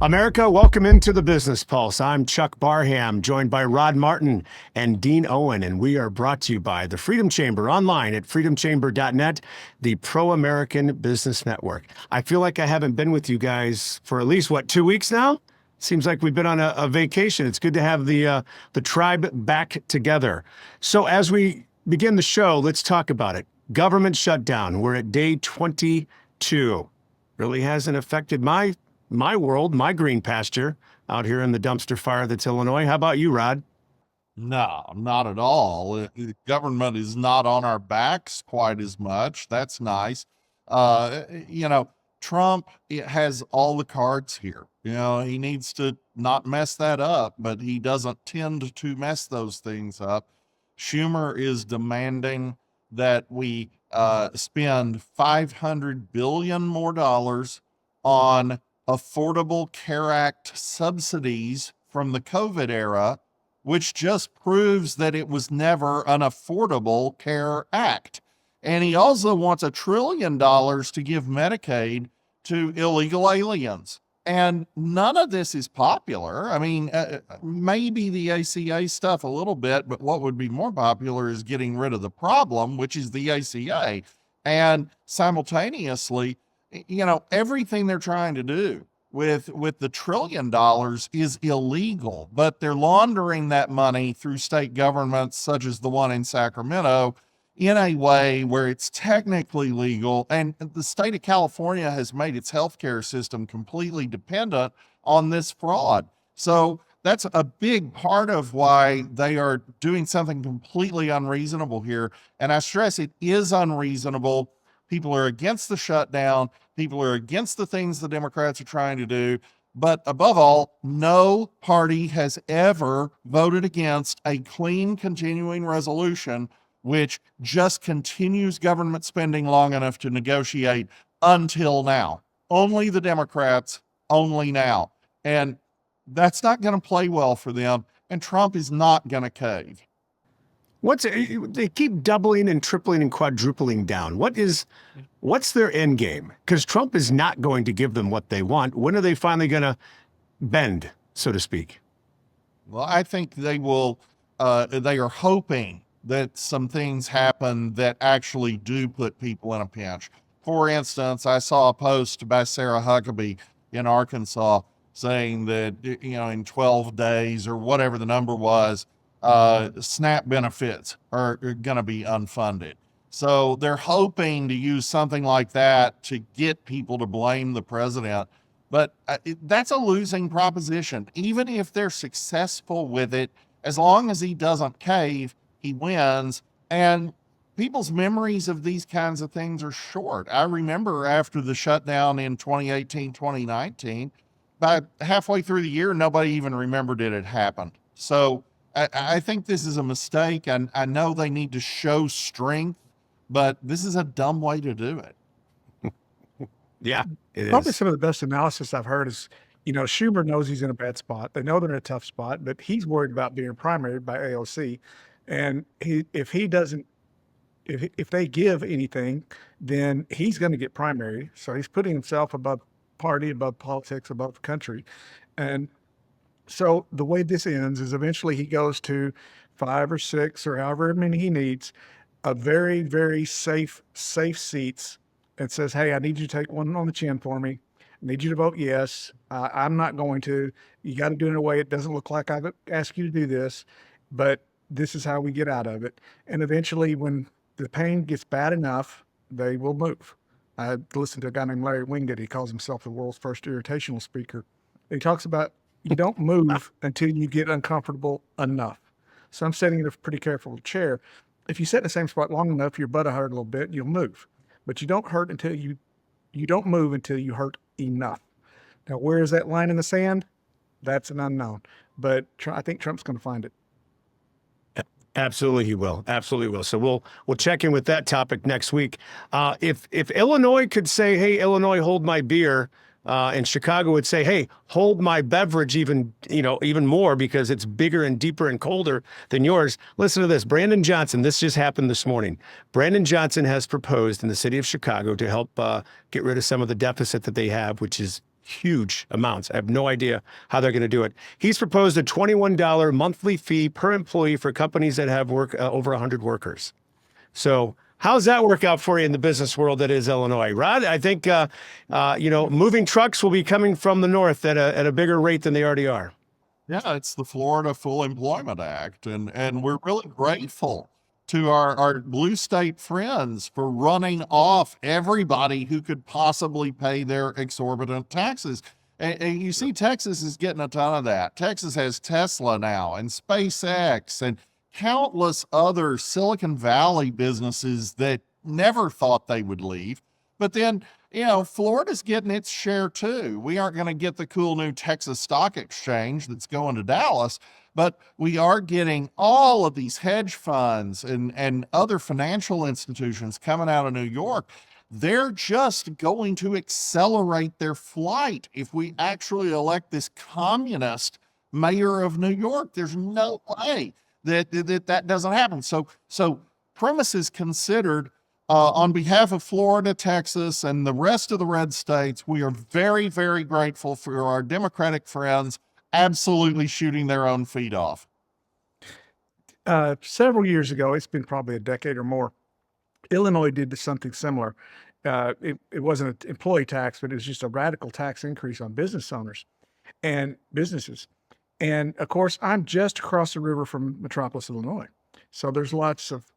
America, welcome into the Business Pulse. I'm Chuck Barham, joined by Rod Martin and Dean Owen, and we are brought to you by the Freedom Chamber online at freedomchamber.net, the Pro-American Business Network. I feel like I haven't been with you guys for at least, 2 weeks now? Seems like we've been on a vacation. It's good to have the tribe back together. So as we begin the show, let's talk about it. Government shutdown. We're at day 22. Really hasn't affected my world, my green pasture out here in the dumpster fire that's Illinois. How about you, Rod? No, not at all. The government is not on our backs quite as much. That's nice. Trump has all the cards here. He needs to not mess that up, but he doesn't tend to mess those things up. Schumer is demanding that we spend $500 billion more on Affordable Care Act subsidies from the COVID era, which just proves that it was never an Affordable Care Act. And he also wants $1 trillion to give Medicaid to illegal aliens. And none of this is popular. I mean, maybe the ACA stuff a little bit, but what would be more popular is getting rid of the problem, which is the ACA. And simultaneously, everything they're trying to do with the $1 trillion is illegal, but they're laundering that money through state governments, such as the one in Sacramento, in a way where it's technically legal. And the state of California has made its healthcare system completely dependent on this fraud. So that's a big part of why they are doing something completely unreasonable here. And I stress it is unreasonable. People are against the shutdown. People are against the things the Democrats are trying to do. But above all, no party has ever voted against a clean continuing resolution, which just continues government spending long enough to negotiate until now. Only the Democrats, only now. And that's not going to play well for them. And Trump is not going to cave. They keep doubling and tripling and quadrupling down. What's their end game? Because Trump is not going to give them what they want. When are they finally going to bend, so to speak? Well, I think they will. They are hoping that some things happen that actually do put people in a pinch. For instance, I saw a post by Sarah Huckabee in Arkansas saying that, in 12 days or whatever the number was, SNAP benefits are going to be unfunded. So they're hoping to use something like that to get people to blame the president. But that's a losing proposition. Even if they're successful with it, as long as he doesn't cave, he wins. And people's memories of these kinds of things are short. I remember after the shutdown in 2018, 2019, by halfway through the year, nobody even remembered it had happened. So I think this is a mistake, and I know they need to show strength, but this is a dumb way to do it. Yeah, it Probably is. some of the best analysis I've heard is, Schumer knows he's in a bad spot. They know they're in a tough spot, but he's worried about being primaried by AOC. And if he doesn't, if they give anything, then he's going to get primary. So he's putting himself above party, above politics, above the country. And so the way this ends is eventually he goes to 5 or 6 or however many he needs, a very, very safe seats, and says, hey, I need you to take one on the chin for me. I need you to vote yes. I'm not going to. You got to do it in a way it doesn't look like I've asked you to do this, but this is how we get out of it. And eventually, when the pain gets bad enough, they will move. I listened to a guy named Larry Wingate. He calls himself the world's first irritational speaker. He talks about you don't move until you get uncomfortable enough. So I'm sitting in a pretty careful chair. If you sit in the same spot long enough, your butt will hurt a little bit, you'll move. But you don't hurt until you don't move until you hurt enough. Now, where is that line in the sand? That's an unknown. But I think Trump's going to find it. Absolutely, he will. Absolutely will. So we'll check in with that topic next week. If Illinois could say, "Hey, Illinois, hold my beer," and Chicago would say, "Hey, hold my beverage," even more because it's bigger and deeper and colder than yours. Listen to this, Brandon Johnson. This just happened this morning. Brandon Johnson has proposed in the city of Chicago to help get rid of some of the deficit that they have, which is huge amounts. I have no idea how they're going to do it. He's proposed a $21 monthly fee per employee for companies that have over 100 workers. So how's that work out for you in the business world that is Illinois? Rod, I think, moving trucks will be coming from the north at a bigger rate than they already are. Yeah, it's the Florida Full Employment Act, and we're really grateful to our blue state friends for running off everybody who could possibly pay their exorbitant taxes. And you see, Texas is getting a ton of that. Texas has Tesla now and SpaceX and countless other Silicon Valley businesses that never thought they would leave. But then, Florida's getting its share too. We aren't going to get the cool new Texas Stock Exchange that's going to Dallas, but we are getting all of these hedge funds and other financial institutions coming out of New York. They're just going to accelerate their flight if we actually elect this communist mayor of New York. There's no way that doesn't happen. So premises considered, on behalf of Florida, Texas, and the rest of the red states, we are very, very grateful for our Democratic friends absolutely shooting their own feet off. Several years ago, it's been probably a decade or more, Illinois did something similar. It wasn't an employee tax, but it was just a radical tax increase on business owners and businesses. And of course, I'm just across the river from Metropolis, Illinois. So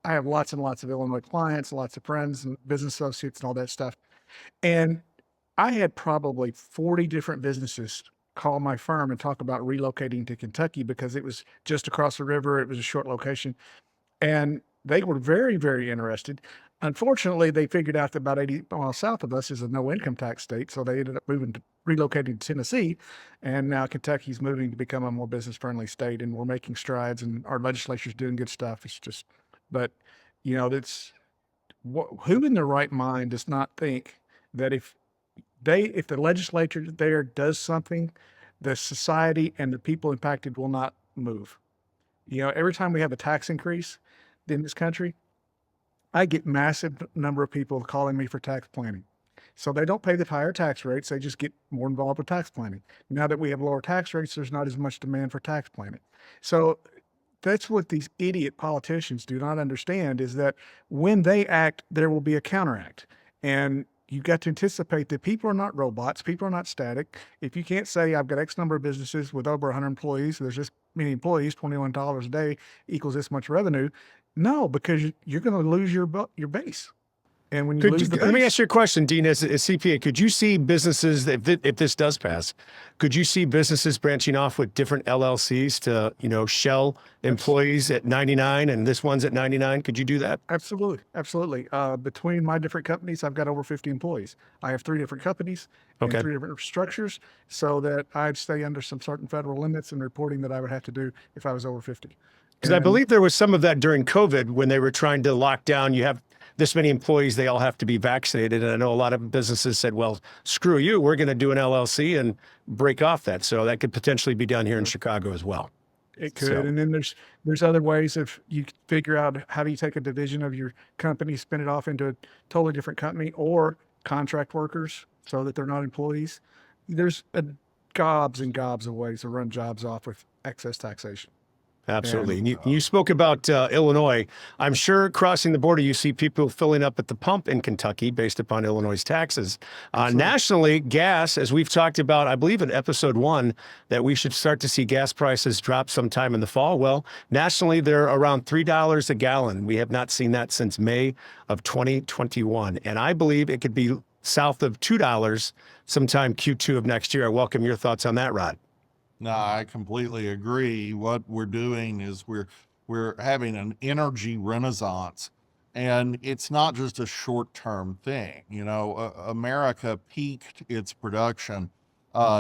I have lots and lots of Illinois clients, lots of friends and business associates and all that stuff. And I had probably 40 different businesses call my firm and talk about relocating to Kentucky because it was just across the river. It was a short location. And they were very, very interested. Unfortunately, they figured out that about 80 miles south of us is a no income tax state. So they ended up relocating to Tennessee. And now Kentucky's moving to become a more business friendly state. And we're making strides and our legislature's doing good stuff. It's just, but who in their right mind does not think that if the legislature there does something, the society and the people impacted will not move. Every time we have a tax increase in this country, I get massive number of people calling me for tax planning. So they don't pay the higher tax rates. They just get more involved with tax planning. Now that we have lower tax rates, there's not as much demand for tax planning. So that's what these idiot politicians do not understand, is that when they act, there will be a counteract. And you've got to anticipate that people are not robots. People are not static. If you can't say, I've got X number of businesses with over 100 employees, there's this many employees, $21 a day equals this much revenue. No, because you're going to lose your base. And when you lose the base, let me ask you a question, Dean, as a CPA, could you see businesses, if this does pass, could you see businesses branching off with different LLCs to, shell employees at 99 and this one's at 99? Could you do that? Absolutely. Absolutely. Between my different companies, I've got over 50 employees. I have 3 different companies and 3 different structures so that I'd stay under some certain federal limits and reporting that I would have to do if I was over 50. Because I believe there was some of that during COVID when they were trying to lock down. You have this many employees, they all have to be vaccinated. And I know a lot of businesses said, well, screw you, we're going to do an LLC and break off that. So that could potentially be done here in Chicago as well. It could. And then there's other ways if you figure out how do you take a division of your company, spin it off into a totally different company, or contract workers so that they're not employees. There's gobs and gobs of ways to run jobs off with excess taxation. Absolutely. And you spoke about Illinois. I'm sure crossing the border, you see people filling up at the pump in Kentucky based upon Illinois' taxes. Nationally, gas, as we've talked about, I believe in episode 1, that we should start to see gas prices drop sometime in the fall. Well, nationally, they're around $3 a gallon. We have not seen that since May of 2021. And I believe it could be south of $2 sometime Q2 of next year. I welcome your thoughts on that, Rod. No, I completely agree. What we're doing is we're having an energy renaissance, and it's not just a short-term thing. America peaked its production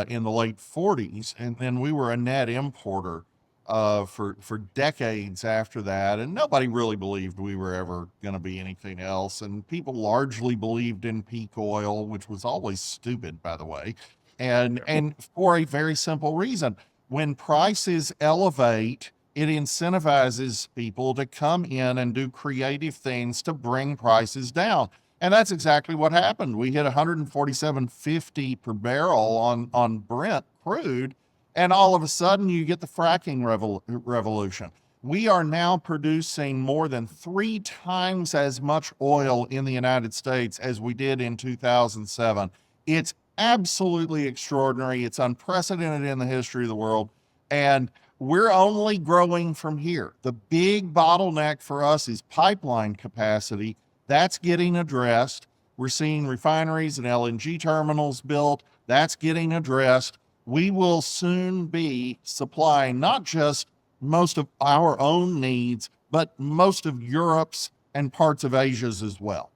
in the late 40s, and then we were a net importer for decades after that, and nobody really believed we were ever going to be anything else. And people largely believed in peak oil, which was always stupid, by the way. And for a very simple reason, when prices elevate, it incentivizes people to come in and do creative things to bring prices down. And that's exactly what happened. We hit 147.50 per barrel on Brent crude, and all of a sudden you get the fracking revolution. We are now producing more than 3 times as much oil in the United States as we did in 2007. It's absolutely extraordinary. It's unprecedented in the history of the world. And we're only growing from here. The big bottleneck for us is pipeline capacity. That's getting addressed. We're seeing refineries and LNG terminals built. That's getting addressed. We will soon be supplying not just most of our own needs, but most of Europe's and parts of Asia's as well.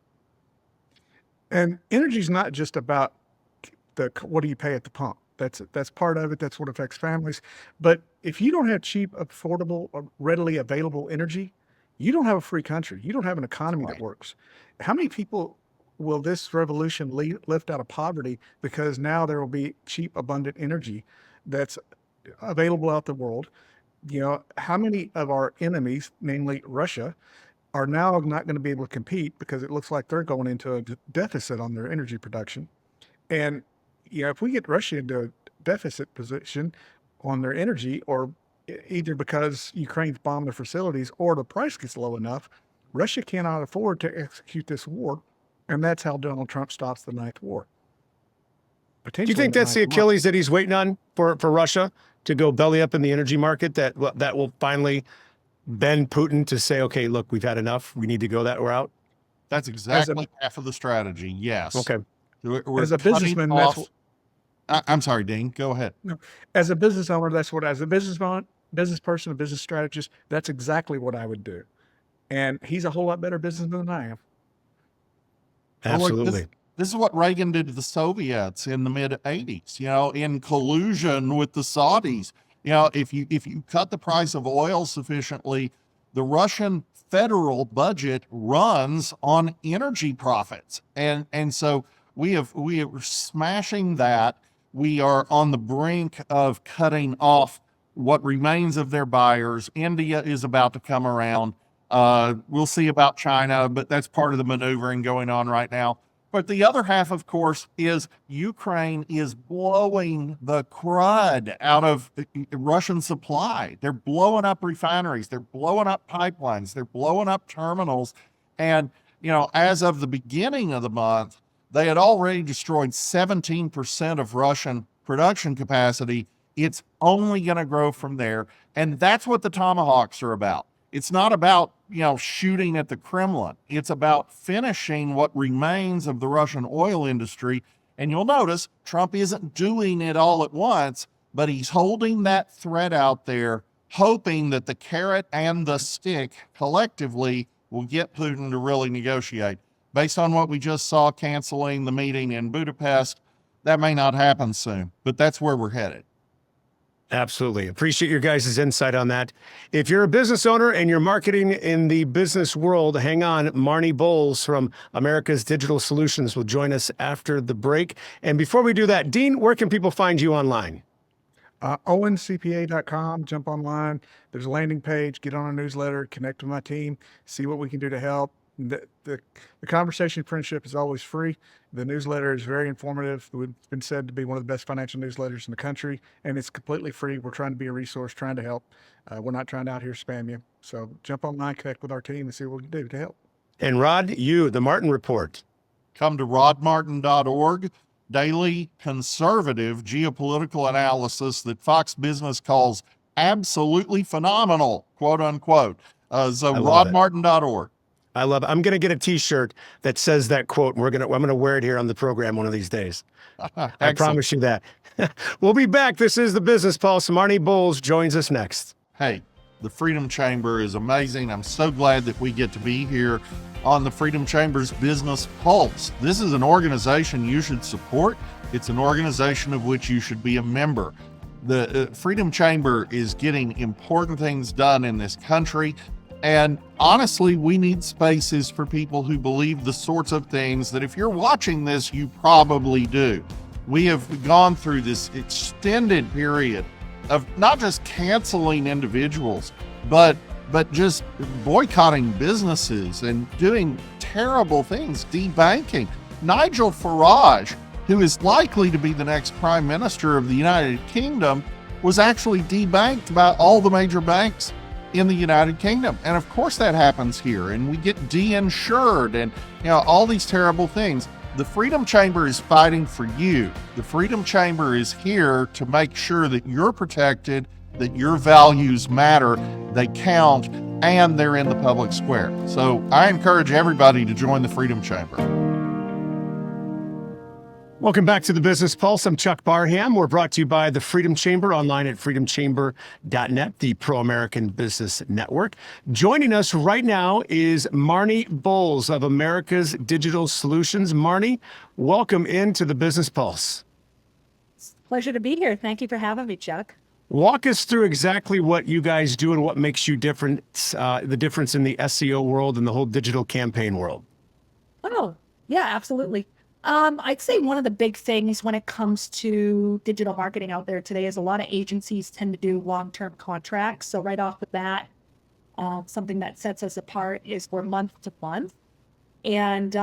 And energy is not just about what do you pay at the pump. That's part of it. That's what affects families. But if you don't have cheap, affordable, or readily available energy, you don't have a free country. You don't have an economy that Right. works. How many people will this revolution lift out of poverty because now there will be cheap, abundant energy that's available out the world? You know, how many of our enemies, namely Russia, are now not going to be able to compete because it looks like they're going into a deficit on their energy production? And you know, if we get Russia into a deficit position on their energy, or either because Ukraine's bombed their facilities or the price gets low enough, Russia cannot afford to execute this war. And that's how Donald Trump stops the ninth war. Do you Potentially think that's the ninth month. Achilles that he's waiting on for Russia to go belly up in the energy market, that will finally bend Putin to say, okay, look, we've had enough. We need to go that route? That's exactly half of the strategy. Yes. Okay. We're As a cutting businessman, off. that's I'm sorry, Dean. Go ahead. as a business owner, that's what, as a business person, a business strategist, that's exactly what I would do. And he's a whole lot better businessman than I am. Well, look, Absolutely. this is what Reagan did to the Soviets in the mid 80s, you know, in collusion with the Saudis. You know, if you cut the price of oil sufficiently, the Russian federal budget runs on energy profits. And so we are smashing that. We are on the brink of cutting off what remains of their buyers. India is about to come around. We'll see about China, but that's part of the maneuvering going on right now. But the other half, of course, is Ukraine is blowing the crud out of Russian supply. They're blowing up refineries. They're blowing up pipelines. They're blowing up terminals. And, you know, as of the beginning of the month, they had already destroyed 17% of Russian production capacity. It's only going to grow from there. And that's what the Tomahawks are about. It's not about, you know, shooting at the Kremlin. It's about finishing what remains of the Russian oil industry. And you'll notice Trump isn't doing it all at once, but he's holding that threat out there, hoping that the carrot and the stick collectively will get Putin to really negotiate. Based on what we just saw canceling the meeting in Budapest, that may not happen soon, but that's where we're headed. Absolutely. Appreciate your guys' insight on that. If you're a business owner and you're marketing in the business world, hang on. Marnie Bowles from America's Digital Solutions will join us after the break. And before we do that, Dean, where can people find you online? OwenCPA.com, jump online. There's a landing page, get on a newsletter, connect with my team, see what we can do to help. The conversation friendship is always free. The newsletter is very informative. It's been said to be one of the best financial newsletters in the country, and it's completely free. We're trying to be a resource, trying to help. We're not trying to out here spam you. So jump online, connect with our team, and see what we can do to help. And Rod, you, the Martin Report. Come to rodmartin.org. Daily conservative geopolitical analysis that Fox Business calls absolutely phenomenal, quote unquote. So rodmartin.org. I love it. I'm going to get a T-shirt that says that quote. And I'm going to wear it here on the program one of these days. I promise you that. We'll be back. This is the Business Pulse. Marnie Bowles joins us next. Hey, the Freedom Chamber is amazing. I'm so glad that we get to be here on the Freedom Chamber's Business Pulse. This is an organization you should support. It's an organization of which you should be a member. The Freedom Chamber is getting important things done in this country. And honestly, we need spaces for people who believe the sorts of things that if you're watching this, you probably do. We have gone through this extended period of not just canceling individuals, but just boycotting businesses and doing terrible things, debanking. Nigel Farage, who is likely to be the next prime minister of the United Kingdom, was actually debanked by all the major banks in the United Kingdom. And of course that happens here, and we get de-insured and all these terrible things. The Freedom Chamber is fighting for you. The Freedom Chamber is here to make sure that you're protected, that your values matter, they count, and they're in the public square. So I encourage everybody to join the Freedom Chamber. Welcome back to the Business Pulse. I'm Chuck Barham. We're brought to you by the Freedom Chamber, online at freedomchamber.net, the Pro-American Business Network. Joining us right now is Marnie Bowles of America's Digital Solutions. Marnie, welcome into the Business Pulse. Pleasure to be here. Thank you for having me, Chuck. Walk us through exactly what you guys do and what makes you different, the difference in the SEO world and the whole digital campaign world. Oh, yeah, absolutely. I'd say one of the big things when it comes to digital marketing out there today is a lot of agencies tend to do long-term contracts. So right off the bat, something that sets us apart is we're month to month. And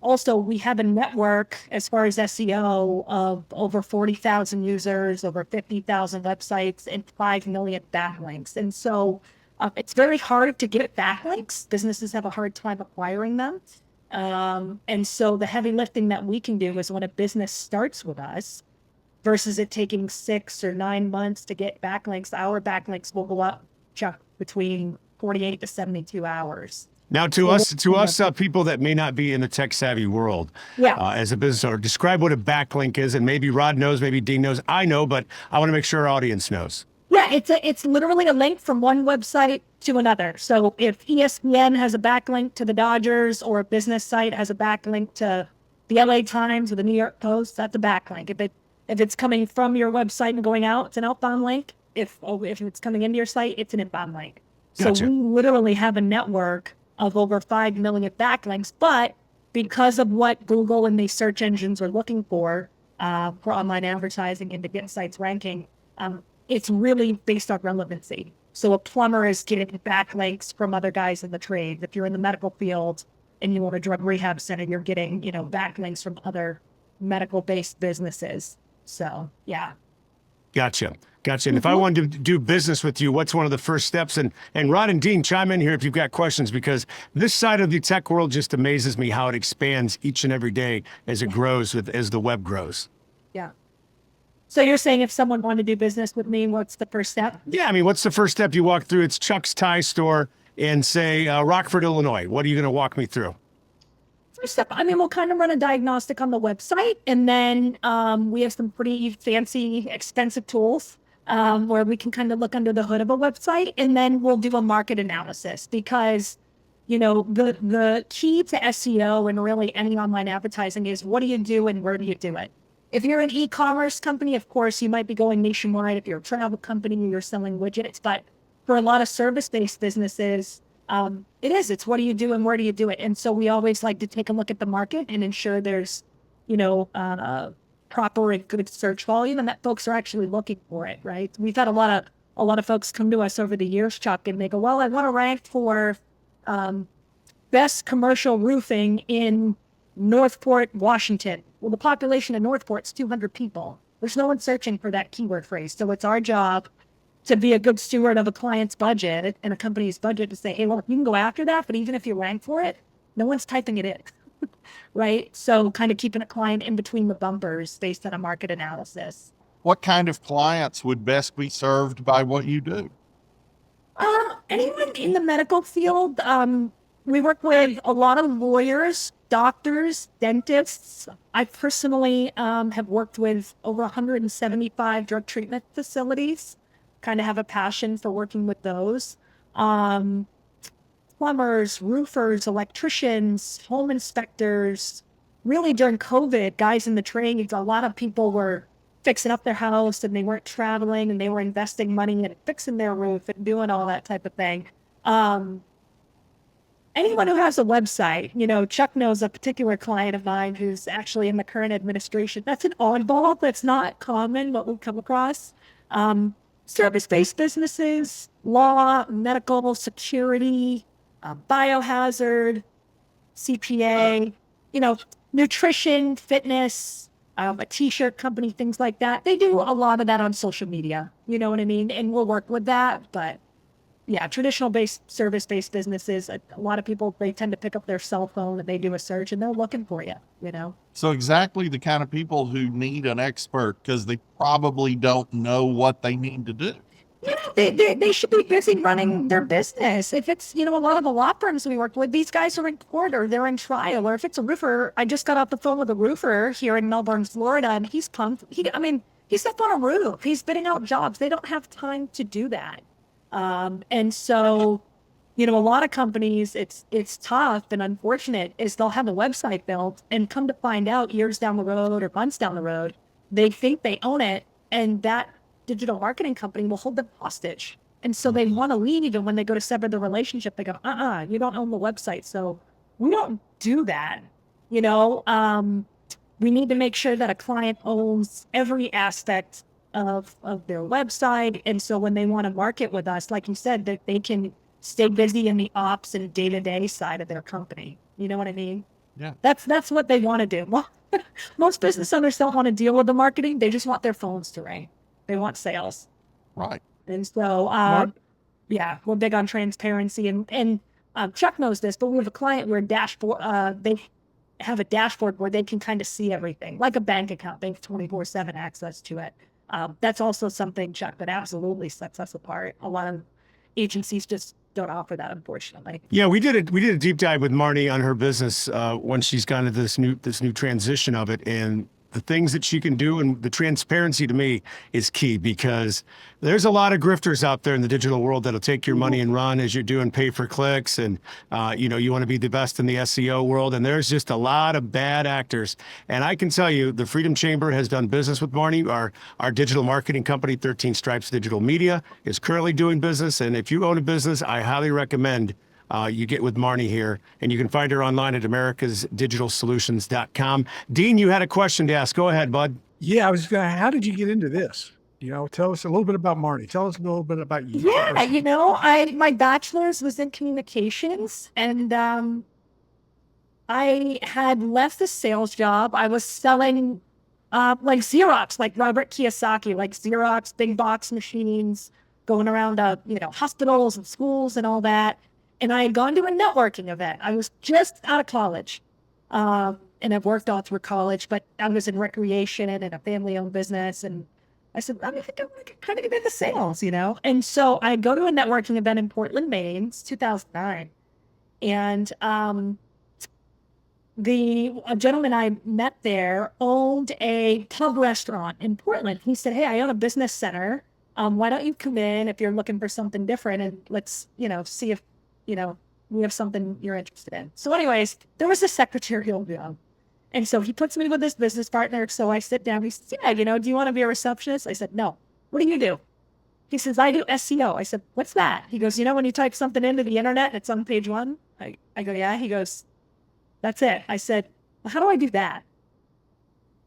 also we have a network as far as SEO of over 40,000 users, over 50,000 websites, and 5 million backlinks. And so it's very hard to get backlinks. Businesses have a hard time acquiring them. And so the heavy lifting that we can do is when a business starts with us versus it taking 6 or 9 months to get backlinks, our backlinks will go up, Chuck, between 48 to 72 hours. Now, to us, people that may not be in the tech savvy world, as a business owner, describe what a backlink is, and maybe Rod knows, maybe Dean knows, I know, but I want to make sure our audience knows. Yeah, it's literally a link from one website to another. So if ESPN has a backlink to the Dodgers, or a business site has a backlink to the LA Times or the New York Post, that's a backlink. If it's coming from your website and going out, it's an outbound link. If it's coming into your site, it's an inbound link. Gotcha. So we literally have a network of over 5 million backlinks, but because of what Google and these search engines are looking for online advertising and to get sites ranking, it's really based on relevancy. So a plumber is getting backlinks from other guys in the trade. If you're in the medical field and you want a drug rehab center, you're getting, backlinks from other medical-based businesses. So, yeah. Gotcha. And if I wanted to do business with you, what's one of the first steps? And Rod and Dean, chime in here if you've got questions, because this side of the tech world just amazes me how it expands each and every day as it grows, as the web grows. Yeah. So you're saying if someone wanted to do business with me, what's the first step? Yeah, I mean, what's the first step you walk through? It's Chuck's Tie Store in, say, Rockford, Illinois. What are you going to walk me through? First step, we'll kind of run a diagnostic on the website, and then we have some pretty fancy, expensive tools where we can kind of look under the hood of a website, and then we'll do a market analysis, because the key to SEO and really any online advertising is what do you do and where do you do it? If you're an e-commerce company, of course, you might be going nationwide. If you're a travel company, you're selling widgets. But for a lot of service-based businesses, it's what do you do and where do you do it? And so we always like to take a look at the market and ensure there's, proper and good search volume, and that folks are actually looking for it, right? We've had a lot of folks come to us over the years, Chuck, and they go, well, I want to rank for best commercial roofing in Northport, Washington. Well, the population of Northport's 200 people. There's no one searching for that keyword phrase. So it's our job to be a good steward of a client's budget and a company's budget to say, hey, well, you can go after that, but even if you rank for it, no one's typing it in, right? So kind of keeping a client in between the bumpers based on a market analysis. What kind of clients would best be served by what you do? Anyone in the medical field. We work with a lot of lawyers, doctors, dentists. I personally have worked with over 175 drug treatment facilities. Kind of have a passion for working with those. Plumbers, roofers, electricians, home inspectors. Really during COVID, guys in the trades, a lot of people were fixing up their house and they weren't traveling and they were investing money in fixing their roof and doing all that type of thing. Anyone who has a website, Chuck knows a particular client of mine who's actually in the current administration. That's an oddball. That's not common, what we'll come across. Service-based businesses, law, medical, security, biohazard, CPA, nutrition, fitness, a t-shirt company, things like that. They do a lot of that on social media. You know what I mean? And we'll work with that. But yeah, traditional service-based businesses, a lot of people, they tend to pick up their cell phone and they do a search and they're looking for you. So exactly the kind of people who need an expert because they probably don't know what they need to do. Yeah, they should be busy running their business. If it's, a lot of the law firms we work with, these guys are in court or they're in trial. Or if it's a roofer, I just got off the phone with a roofer here in Melbourne, Florida, and he's pumped. He's up on a roof. He's bidding out jobs. They don't have time to do that. And so, a lot of companies, it's tough and unfortunate is they'll have a website built and come to find out years down the road or months down the road, they think they own it. And that digital marketing company will hold them hostage. And so they want to leave. And when they go to sever the relationship, they go, you don't own the website. So we don't do that. We need to make sure that a client owns every aspect of their website. And so when they want to market with us, like you said, that they can stay busy in the ops and day-to-day side of their company. You know what I mean? Yeah. That's what they want to do. Well, most business owners don't want to deal with the marketing. They just want their phones to ring. They want sales. Right. And so, yeah, we're big on transparency. And Chuck knows this, but we have a client where they have a dashboard where they can kind of see everything, like a bank account. They have 24/7 access to it. That's also something, Chuck, that absolutely sets us apart. A lot of agencies just don't offer that, unfortunately. Yeah, we did a deep dive with Marnie on her business when she's gone to this new transition of it, and the things that she can do and the transparency to me is key because there's a lot of grifters out there in the digital world that'll take your money and run as you're doing pay for clicks. And, you want to be the best in the SEO world. And there's just a lot of bad actors. And I can tell you the Freedom Chamber has done business with Marnie. Our digital marketing company, 13 Stripes Digital Media, is currently doing business. And if you own a business, I highly recommend you get with Marnie here, and you can find her online at americasdigitalsolutions.com. Dean, you had a question to ask. Go ahead, bud. Yeah, I was going to, how did you get into this? Tell us a little bit about Marnie. Tell us a little bit about you. Yeah, my bachelor's was in communications, and I had left the sales job. I was selling like Xerox, like Robert Kiyosaki, like Xerox, big box machines, going around hospitals and schools and all that. And I had gone to a networking event. I was just out of college. And I've worked all through college, but I was in recreation and a family-owned business. And I said, I think I want to kind of get into sales, And so I go to a networking event in Portland, Maine. It's 2009. And a gentleman I met there owned a pub restaurant in Portland. He said, hey, I own a business center. Why don't you come in if you're looking for something different? And let's, see if, we have something you're interested in. So anyways, there was a secretarial job. And so he puts me with his business partner. So I sit down. He says, yeah, do you want to be a receptionist? I said, no. What do you do? He says, I do SEO. I said, what's that? He goes, when you type something into the internet, it's on page one. I go, yeah. He goes, that's it. I said, well, how do I do that?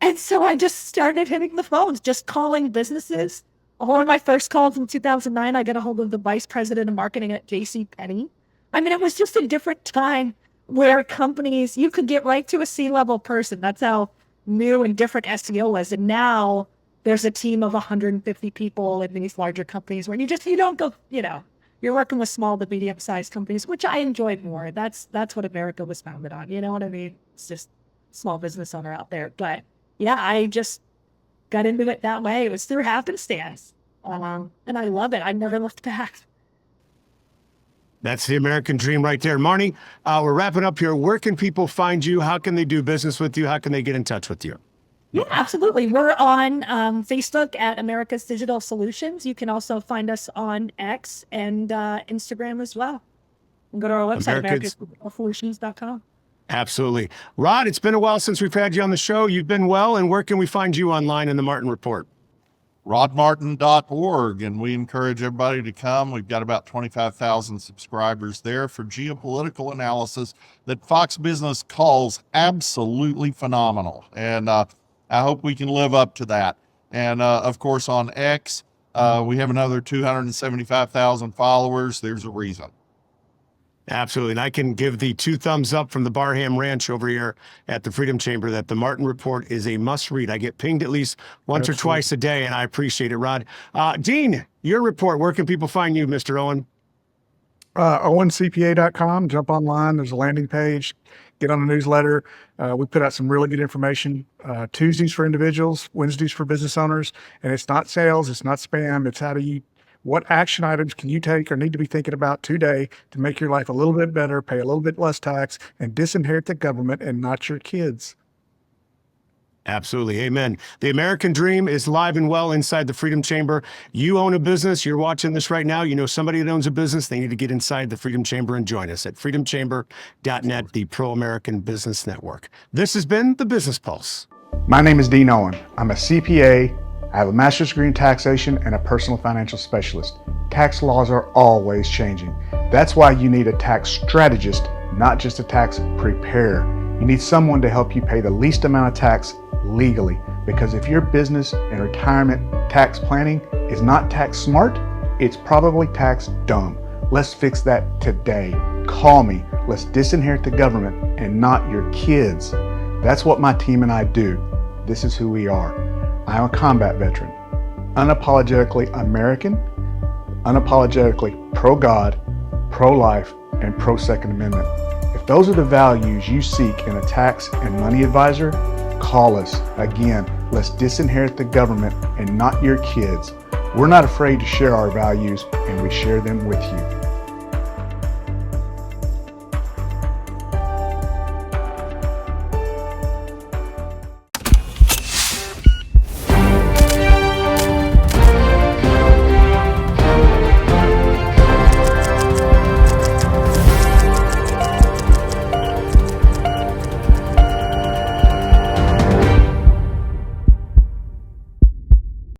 And so I just started hitting the phones, just calling businesses. One of my first calls in 2009, I got a hold of the vice president of marketing at JCPenney. It was just a different time where companies, you could get right to a C-level person. That's how new and different SEO was. And now there's a team of 150 people in these larger companies where you don't go, you're working with small to medium-sized companies, which I enjoyed more. That's what America was founded on. You know what I mean? It's just small business owner out there. But yeah, I just got into it that way. It was through happenstance. And I love it. I never looked back. That's the American dream right there. Marnie, we're wrapping up here. Where can people find you? How can they do business with you? How can they get in touch with you? Yeah, absolutely. We're on Facebook at America's Digital Solutions. You can also find us on X and Instagram as well. And go to our website, americasdigitalsolutions.com. Absolutely. Rod, it's been a while since we've had you on the show. You've been well, and where can we find you online in the Martin Report? rodmartin.org, and we encourage everybody to come. We've got about 25,000 subscribers there for geopolitical analysis that Fox Business calls absolutely phenomenal. And I hope we can live up to that. And of course, on X, we have another 275,000 followers. There's a reason. Absolutely. And I can give the 2 thumbs up from the Barham Ranch over here at the Freedom Chamber that the Martin Report is a must read. I get pinged at least once or twice a day, and I appreciate it, Rod. Dean, your report, where can people find you, Mr. Owen? OwenCPA.com. Jump online. There's a landing page. Get on the newsletter. We put out some really good information. Tuesdays for individuals, Wednesdays for business owners. And it's not sales. It's not spam. It's what action items can you take or need to be thinking about today to make your life a little bit better, pay a little bit less tax, and disinherit the government and not your kids. Absolutely. Amen. The American dream is live and well inside the Freedom Chamber. You own a business. You're watching this right now. You know somebody that owns a business. They need to get inside the Freedom Chamber and join us at freedomchamber.net, the Pro-American Business Network. This has been the Business Pulse. My name is Dean Owen. I'm a CPA. I have a master's degree in taxation and a personal financial specialist. Tax laws are always changing. That's why you need a tax strategist, not just a tax preparer. You need someone to help you pay the least amount of tax legally, because if your business and retirement tax planning is not tax smart, it's probably tax dumb. Let's fix that today. Call me. Let's disinherit the government and not your kids. That's what my team and I do. This is who we are. I'm a combat veteran, unapologetically American, unapologetically pro-God, pro-life, and pro-Second Amendment. If those are the values you seek in a tax and money advisor, call us. Again, let's disinherit the government and not your kids. We're not afraid to share our values, and we share them with you.